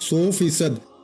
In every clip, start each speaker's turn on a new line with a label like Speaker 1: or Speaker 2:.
Speaker 1: 100%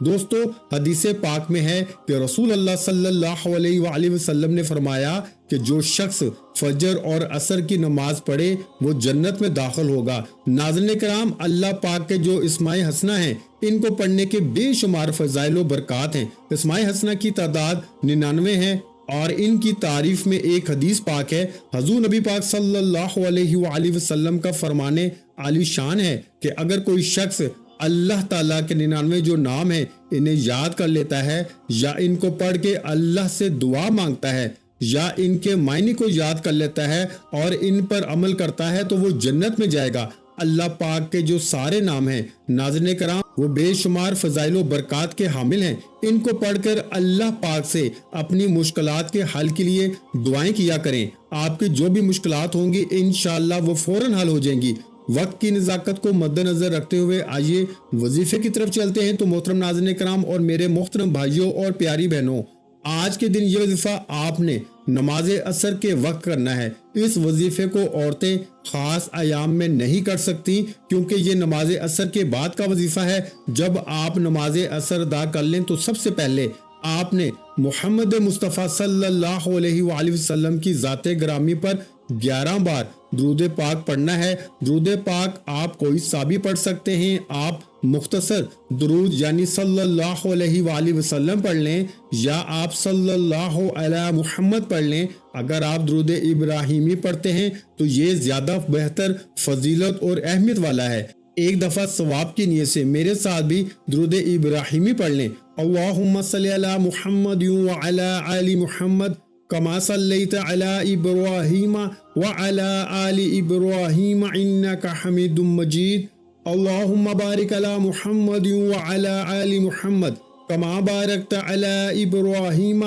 Speaker 1: دوستو حدیث پاک میں ہے کہ رسول اللہ صلی اللہ علیہ وآلہ وسلم نے فرمایا کہ جو شخص فجر اور عصر کی نماز پڑھے وہ جنت میں داخل ہوگا۔ ناظرین کرام، اللہ پاک کے جو اسماء حسنہ ہیں ان کو پڑھنے کے بے شمار فضائل و برکات ہیں۔ اسماء حسنہ کی تعداد 99 ہے اور ان کی تعریف میں ایک حدیث پاک ہے۔ حضور نبی پاک صلی اللہ علیہ وآلہ وسلم کا فرمانے عالی شان ہے کہ اگر کوئی شخص اللہ تعالیٰ کے 99 جو نام ہیں انہیں یاد کر لیتا ہے یا ان کو پڑھ کے اللہ سے دعا مانگتا ہے یا ان کے معنی کو یاد کر لیتا ہے اور ان پر عمل کرتا ہے تو وہ جنت میں جائے گا۔ اللہ پاک کے جو سارے نام ہیں ناظرین کرام وہ بے شمار فضائل و برکات کے حامل ہیں۔ ان کو پڑھ کر اللہ پاک سے اپنی مشکلات کے حل کے لیے دعائیں کیا کریں۔ آپ کی جو بھی مشکلات ہوں گی انشاءاللہ وہ فوراً حل ہو جائیں گی۔ وقت کی نزاکت کو مد نظر رکھتے ہوئے آئیے وظیفے کی طرف چلتے ہیں۔ تو محترم ناظرین کرام اور میرے محترم بھائیوں اور پیاری بہنوں، آج کے دن یہ وظیفہ آپ نے نماز عصر کے وقت کرنا ہے۔ اس وظیفے کو عورتیں خاص ایام میں نہیں کر سکتی کیونکہ یہ نماز عصر کے بعد کا وظیفہ ہے۔ جب آپ نماز عصر ادا کر لیں تو سب سے پہلے آپ نے محمد مصطفیٰ صلی اللہ علیہ وآلہ وسلم کی ذات گرامی پر 11 بار درود پاک پڑھنا ہے۔ درود پاک آپ کوئی سا بھی پڑھ سکتے ہیں۔ آپ مختصر درود یعنی صلی اللہ علیہ وآلہ وسلم پڑھ لیں یا آپ صلی اللہ علیہ محمد پڑھ لیں۔ اگر آپ درود ابراہیمی پڑھتے ہیں تو یہ زیادہ بہتر فضیلت اور اہمیت والا ہے۔ ایک دفعہ ثواب کی نیت سے میرے ساتھ بھی درود ابراہیمی پڑھ لیں۔ اللہم صلی علی محمد وعلی آل محمد کما صلیت علی ابراہیم وعلی آل ابراہیم انک حمید مجید۔ اللہم بارک علی محمد وعلی آل محمد کما بارکت علی ابراہیم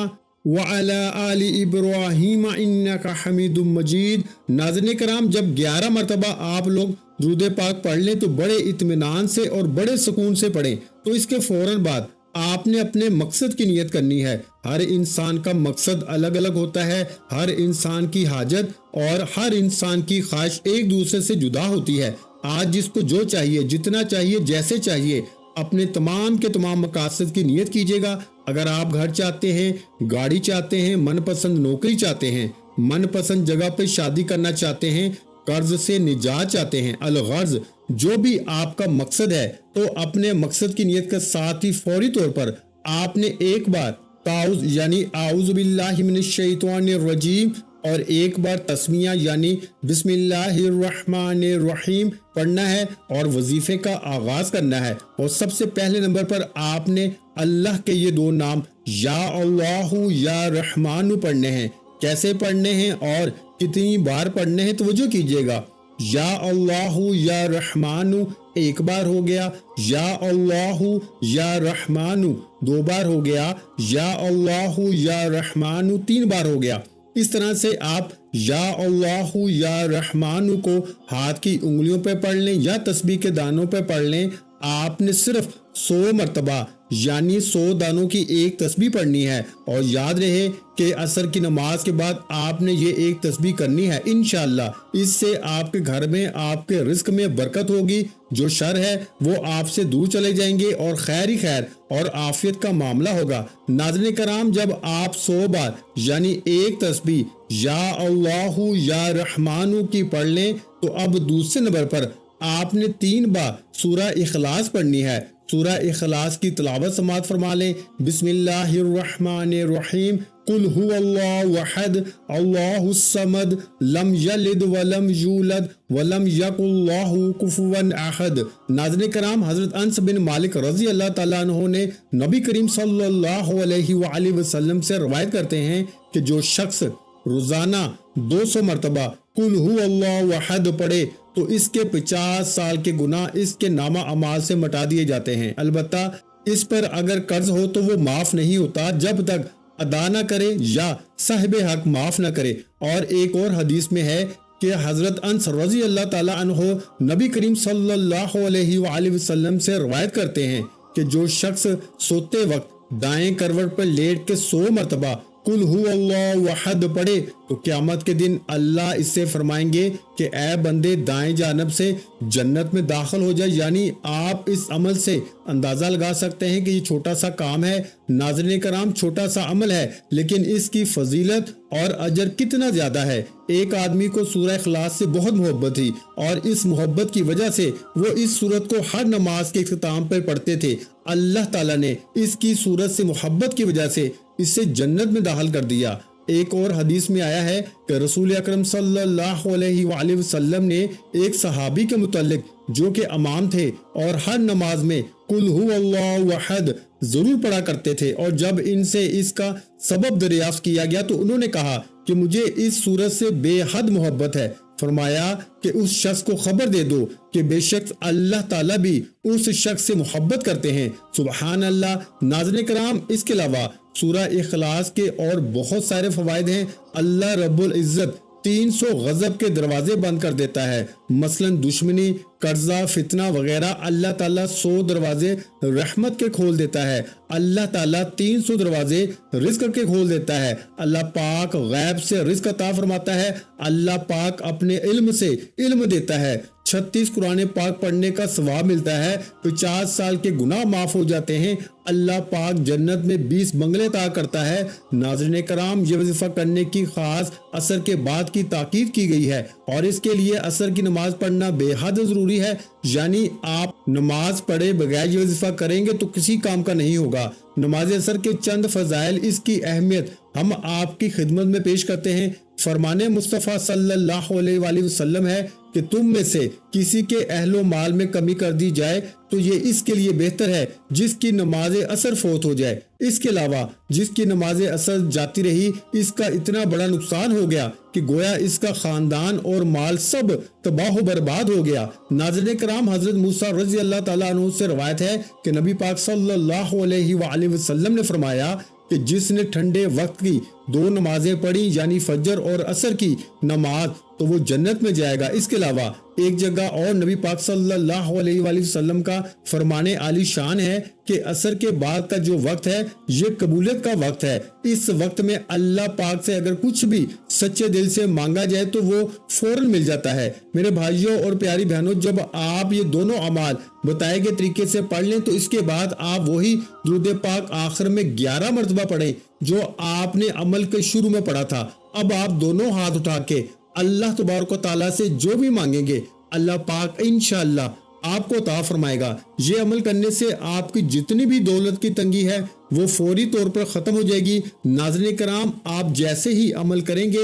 Speaker 1: وعلی آل ابراہیم انک حمید مجید۔ ناظرین کرام، جب 11 مرتبہ آپ لوگ درود پاک پڑھ لیں تو بڑے اطمینان سے اور بڑے سکون سے پڑھیں۔ تو اس کے فوراً بعد آپ نے اپنے مقصد کی نیت کرنی ہے۔ ہر انسان کا مقصد الگ الگ ہوتا ہے، ہر انسان کی حاجت اور ہر انسان کی خواہش ایک دوسرے سے جدا ہوتی ہے۔ آج جس کو جو چاہیے، جتنا چاہیے، جیسے چاہیے، اپنے تمام کے تمام مقاصد کی نیت کیجیے گا۔ اگر آپ گھر چاہتے ہیں، گاڑی چاہتے ہیں، من پسند نوکری چاہتے ہیں، من پسند جگہ پہ شادی کرنا چاہتے ہیں، قرض سے نجات چاہتے ہیں، الغرض جو بھی آپ کا مقصد ہے، تو اپنے مقصد کی نیت کے ساتھ ہی فوری طور پر آپ نے ایک بار تعوذ یعنی اعوذ باللہ من الشیطان الرجیم اور ایک بار تسمیہ یعنی بسم اللہ الرحمن الرحیم پڑھنا ہے اور وظیفے کا آغاز کرنا ہے۔ اور سب سے پہلے نمبر پر آپ نے اللہ کے یہ 2 نام یا اللہ یا رحمان پڑھنے ہیں۔ کیسے پڑھنے ہیں اور کتنی بار پڑھنے ہیں توجہ کیجیے گا۔ یا اللہ یا رحمان ایک بار ہو گیا، یا اللہ یا رحمان 2 بار ہو گیا، یا اللہ یا رحمان 3 بار ہو گیا۔ اس طرح سے آپ یا اللہ یا رحمان کو ہاتھ کی انگلیوں پہ پڑھ لیں یا تسبیح کے دانوں پہ پڑھ لیں۔ آپ نے صرف 100 مرتبہ یعنی 100 دانوں کی ایک تسبیح پڑھنی ہے اور یاد رہے کہ عصر کی نماز کے بعد آپ نے یہ ایک تسبیح کرنی ہے انشاءاللہ۔ اس سے آپ کے گھر میں، آپ کے رزق میں برکت ہوگی، جو شر ہے وہ آپ سے دور چلے جائیں گے اور خیر ہی خیر اور عافیت کا معاملہ ہوگا۔ ناظرین کرام، جب آپ 100 بار یعنی ایک تسبیح یا اللہ یا رحمان کی پڑھ لیں تو اب دوسرے نمبر پر آپ نے 3 بار سورہ اخلاص پڑھنی ہے۔ سورہ اخلاص کی تلاوت سماعت فرما لیں۔ بسم اللہ الرحمن الرحیم، قل هو اللہ احد اللہ الصمد لم یلد ولم یولد ولم یکن لہ کفوا احد۔ ناظرین کرام، حضرت انس بن مالک رضی اللہ تعالیٰ عنہ نے نبی کریم صلی اللہ علیہ وآلہ وسلم سے روایت کرتے ہیں کہ جو شخص روزانہ 200 مرتبہ قل هو اللہ احد پڑھے تو اس کے 50 سال کے گناہ اس کے نامہ اعمال سے مٹا دیے جاتے ہیں۔ البتہ اس پر اگر قرض ہو تو وہ معاف نہیں ہوتا جب تک ادا نہ کرے یا صاحب حق معاف نہ کرے۔ اور ایک اور حدیث میں ہے کہ حضرت انس رضی اللہ تعالیٰ عنہ نبی کریم صلی اللہ علیہ وآلہ وسلم سے روایت کرتے ہیں کہ جو شخص سوتے وقت دائیں کروٹ پر لیٹ کے 100 مرتبہ قل هو اللہ احد پڑھے تو قیامت کے دن اللہ اس سے فرمائیں گے کہ اے بندے دائیں جانب سے جنت میں داخل ہو جائے. یعنی آپ اس عمل سے اندازہ لگا سکتے ہیں کہ یہ چھوٹا سا کام ہے. ناظرین کرام چھوٹا سا عمل ہے لیکن اس کی فضیلت اور اجر کتنا زیادہ ہے. ایک آدمی کو سورہ اخلاص سے بہت محبت تھی اور اس محبت کی وجہ سے وہ اس سورت کو ہر نماز کے اختتام پر پڑھتے تھے. اللہ تعالیٰ نے اس کی سورت سے محبت کی وجہ سے اسے جنت میں داخل کر دیا. ایک اور حدیث میں آیا ہے کہ رسول اکرم صلی اللہ علیہ وآلہ وسلم نے ایک صحابی کے متعلق جو کہ امام تھے اور ہر نماز میں قل هو اللہ احد ضرور پڑھا کرتے تھے، اور جب ان سے اس کا سبب دریافت کیا گیا تو انہوں نے کہا کہ مجھے اس سورت سے بے حد محبت ہے. فرمایا کہ اس شخص کو خبر دے دو کہ بے شک اللہ تعالیٰ بھی اس شخص سے محبت کرتے ہیں. سبحان اللہ. ناظرین کرام اس کے علاوہ سورہ اخلاص کے اور بہت سارے فوائد ہیں. اللہ رب العزت 300 غضب کے دروازے بند کر دیتا ہے. مثلا دشمنی، قرضہ، فتنہ وغیرہ اللہ تعالیٰ 100 دروازے رحمت کے کھول دیتا ہے. اللہ تعالیٰ 300 دروازے رزق کے کھول دیتا ہے. اللہ پاک غیب سے رزق عطا فرماتا ہے. اللہ پاک اپنے علم سے علم دیتا ہے. 36 قرآن پاک پڑھنے کا ثواب ملتا ہے. 50 سال کے گناہ معاف ہو جاتے ہیں. اللہ پاک جنت میں 20 بنگلے عطا کرتا ہے. ناظرین کرام یہ وظیفہ کرنے کی خاص عصر کے بعد کی تاکید کی گئی ہے اور اس کے لیے عصر کی نماز پڑھنا بے حد ضروری ہے. یعنی آپ نماز پڑھے بغیر یہ وظیفہ کریں گے تو کسی کام کا نہیں ہوگا. نماز عصر کے چند فضائل، اس کی اہمیت ہم آپ کی خدمت میں پیش کرتے ہیں. فرمان مصطفیٰ صلی اللہ علیہ وآلہ وسلم ہے کہ تم میں سے کسی کے اہل و مال میں کمی کر دی جائے تو یہ اس کے لیے بہتر ہے جس کی نماز عصر فوت ہو جائے. اس کے علاوہ جس کی نماز عصر جاتی رہی اس کا اتنا بڑا نقصان ہو گیا کہ گویا اس کا خاندان اور مال سب تباہ و برباد ہو گیا. ناظرین کرام حضرت موسیٰ رضی اللہ تعالیٰ عنہ سے روایت ہے کہ نبی پاک صلی اللہ علیہ وآلہ وسلم نے فرمایا کہ جس نے ٹھنڈے وقت کی 2 نمازیں پڑھی یعنی فجر اور عصر کی نماز تو وہ جنت میں جائے گا. اس کے علاوہ ایک جگہ اور نبی پاک صلی اللہ علیہ وآلہ وسلم کا فرمان عالی شان ہے کہ عصر کے بعد کا جو وقت ہے یہ قبولیت کا وقت ہے. اس وقت میں اللہ پاک سے اگر کچھ بھی سچے دل سے مانگا جائے تو وہ فوراً مل جاتا ہے. میرے بھائیوں اور پیاری بہنوں، جب آپ یہ دونوں اعمال بتائے گئے طریقے سے پڑھ لیں تو اس کے بعد آپ وہی درود پاک آخر میں 11 مرتبہ پڑھیں جو آپ نے عمل کے شروع میں پڑھا تھا. اب آپ دونوں ہاتھ اٹھا کے اللہ تبارک و تعالیٰ سے جو بھی مانگیں گے اللہ پاک انشاءاللہ آپ کو عطا فرمائے گا. یہ عمل کرنے سے آپ کی جتنی بھی دولت کی تنگی ہے وہ فوری طور پر ختم ہو جائے گی. ناظرین کرام آپ جیسے ہی عمل کریں گے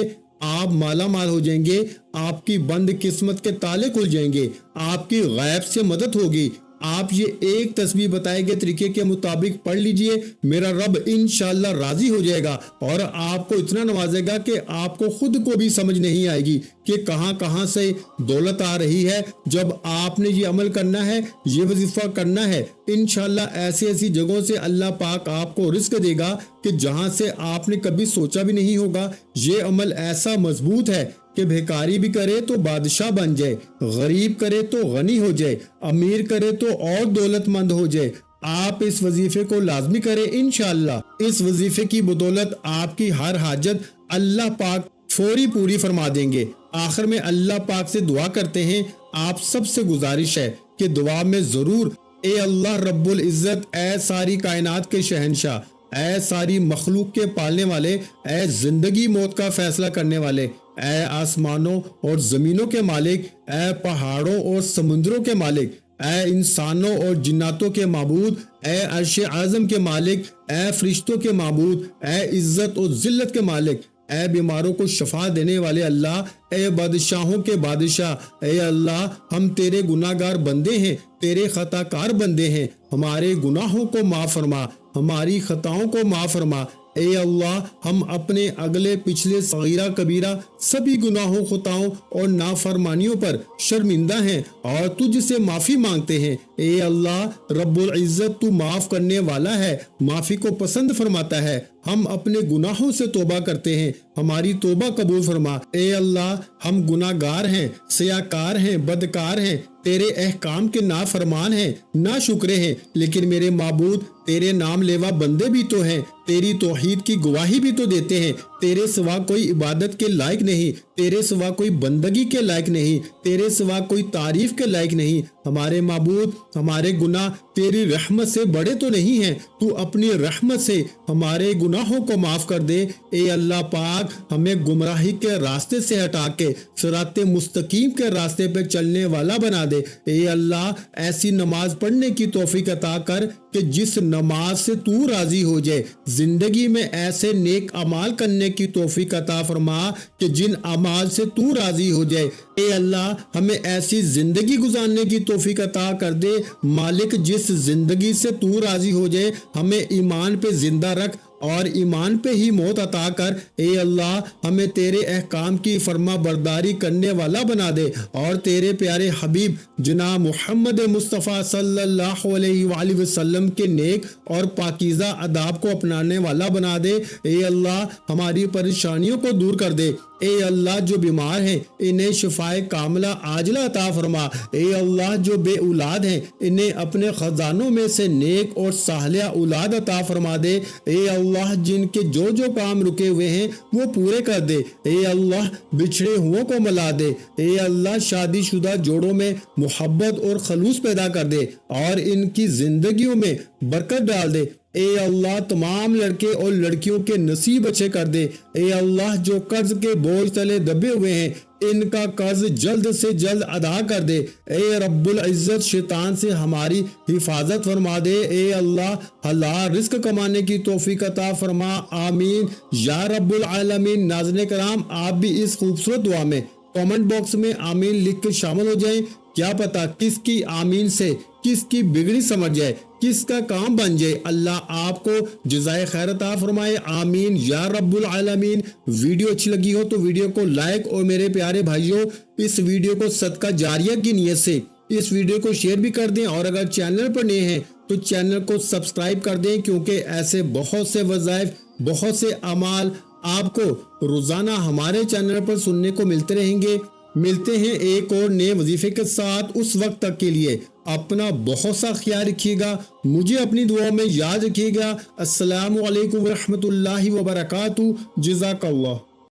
Speaker 1: آپ مالا مال ہو جائیں گے. آپ کی بند قسمت کے تالے کھل جائیں گے. آپ کی غیب سے مدد ہوگی. آپ یہ ایک تسبیح بتائے گئے طریقے کے مطابق پڑھ لیجئے، میرا رب انشاءاللہ راضی ہو جائے گا اور آپ کو اتنا نوازے گا کہ آپ کو خود کو بھی سمجھ نہیں آئے گی کہ کہاں کہاں سے دولت آ رہی ہے. جب آپ نے یہ عمل کرنا ہے، یہ وظیفہ کرنا ہے، انشاءاللہ ایسی ایسی جگہوں سے اللہ پاک آپ کو رزق دے گا کہ جہاں سے آپ نے کبھی سوچا بھی نہیں ہوگا. یہ عمل ایسا مضبوط ہے کہ بھیکاری بھی کرے تو بادشاہ بن جائے، غریب کرے تو غنی ہو جائے، امیر کرے تو اور دولت مند ہو جائے. آپ اس وظیفے کو لازمی کریں. انشاءاللہ اس وظیفے کی بدولت آپ کی ہر حاجت اللہ پاک فوری پوری فرما دیں گے. آخر میں اللہ پاک سے دعا کرتے ہیں، آپ سب سے گزارش ہے کہ دعا میں ضرور اے اللہ رب العزت، اے ساری کائنات کے شہنشاہ، اے ساری مخلوق کے پالنے والے، اے زندگی موت کا فیصلہ کرنے والے، اے آسمانوں اور زمینوں کے مالک، اے پہاڑوں اور سمندروں کے مالک، اے انسانوں اور جناتوں کے معبود، اے عرش اعظم کے مالک، اے فرشتوں کے معبود، اے عزت اور ذلت کے مالک، اے بیماروں کو شفا دینے والے اللہ، اے بادشاہوں کے بادشاہ، اے اللہ ہم تیرے گناہ گار بندے ہیں، تیرے خطا کار بندے ہیں، ہمارے گناہوں کو معاف فرما، ہماری خطاؤں کو معاف فرما. اے اللہ ہم اپنے اگلے پچھلے صغیرہ کبیرہ سبھی گناہوں، خطاؤں اور نافرمانیوں پر شرمندہ ہیں اور تجھ سے معافی مانگتے ہیں. اے اللہ رب العزت تو معاف کرنے والا ہے، معافی کو پسند فرماتا ہے. ہم اپنے گناہوں سے توبہ کرتے ہیں، ہماری توبہ قبول فرما. اے اللہ ہم گناہ گار ہیں، سیاکار ہیں، بدکار ہیں، تیرے احکام کے نافرمان ہیں، ناشکرے ہیں، لیکن میرے معبود تیرے نام لیوا بندے بھی تو ہیں، تیری توحید کی گواہی بھی تو دیتے ہیں۔ تیرے سوا کوئی عبادت کے لائق نہیں، تیرے سوا کوئی بندگی کے لائق نہیں، تیرے سوا کوئی تعریف کے لائق نہیں۔ ہمارے معبود، ہمارے گناہ تیری رحمت سے بڑے تو نہیں ہیں، تو اپنی رحمت سے ہمارے گناہوں کو معاف کر دے۔ اے اللہ پاک، ہمیں گمراہی کے راستے سے ہٹا کے صراط مستقیم کے راستے پہ چلنے والا بنا دے۔ اے اللہ، ایسی نماز پڑھنے کی توفیق عطا کر کہ جس نماز سے تو راضی ہو جائے۔ زندگی میں ایسے نیک اعمال کرنے کی توفیق عطا فرما کہ جن اعمال سے تو راضی ہو جائے۔ اے اللہ، ہمیں ایسی زندگی گزارنے کی توفیق عطا کر دے مالک جس زندگی سے تو راضی ہو جائے۔ ہمیں ایمان پہ زندہ رکھ اور ایمان پہ ہی موت عطا کر۔ اے اللہ، ہمیں تیرے احکام کی فرما برداری کرنے والا بنا دے اور تیرے پیارے حبیب جناب محمد مصطفیٰ صلی اللہ علیہ وآلہ وسلم کے نیک اور پاکیزہ آداب کو اپنانے والا بنا دے۔ اے اللہ، ہماری پریشانیوں کو دور کر دے۔ اے اللہ، جو بیمار ہیں انہیں شفائے کاملہ عاجلہ عطا فرما۔ اے اللہ، جو بے اولاد ہیں انہیں اپنے خزانوں میں سے نیک اور صالحہ اولاد عطا فرما دے۔ اے اللہ، جن کے جو کام رکے ہوئے ہیں وہ پورے کر دے۔ اے اللہ، بچھڑے ہوں کو ملا دے۔ اے اللہ، شادی شدہ جوڑوں میں محبت اور خلوص پیدا کر دے اور ان کی زندگیوں میں برکت ڈال دے۔ اے اللہ، تمام لڑکے اور لڑکیوں کے نصیب اچھے کر دے۔ اے اللہ، جو قرض کے بوجھ تلے دبے ہوئے ہیں ان کا قرض جلد سے جلد ادا کر دے۔ اے رب العزت، شیطان سے ہماری حفاظت فرما دے۔ اے اللہ، حلال رزق کمانے کی توفیق عطا فرما۔ آمین یا رب العالمین۔ ناظرین کرام، آپ بھی اس خوبصورت دعا میں کامنٹ باکس میں آمین لکھ کر شامل ہو جائیں۔ کیا پتا کس کی آمین سے کس کی بگڑی سمجھ جائے، کس کا کام بن جائے۔ اللہ آپ کو جزائے خیر عطا فرمائے۔ آمین یا رب العالمین۔ ویڈیو اچھی لگی ہو تو ویڈیو کو لائک اور میرے پیارے بھائیوں اس ویڈیو کو صدقہ جاریہ کی نیت سے اس ویڈیو کو شیئر بھی کر دیں، اور اگر چینل پر نئے ہیں تو چینل کو سبسکرائب کر دیں، کیونکہ ایسے بہت سے وظائف، بہت سے اعمال آپ کو روزانہ ہمارے چینل پر سننے کو ملتے رہیں گے۔ ملتے ہیں ایک اور نئے وظیفے کے ساتھ، اس وقت تک کے لیے اپنا بہت سا خیال رکھیے گا، مجھے اپنی دعا میں یاد رکھیے گا۔ السلام علیکم ورحمۃ اللہ وبرکاتہ۔ جزاک اللہ۔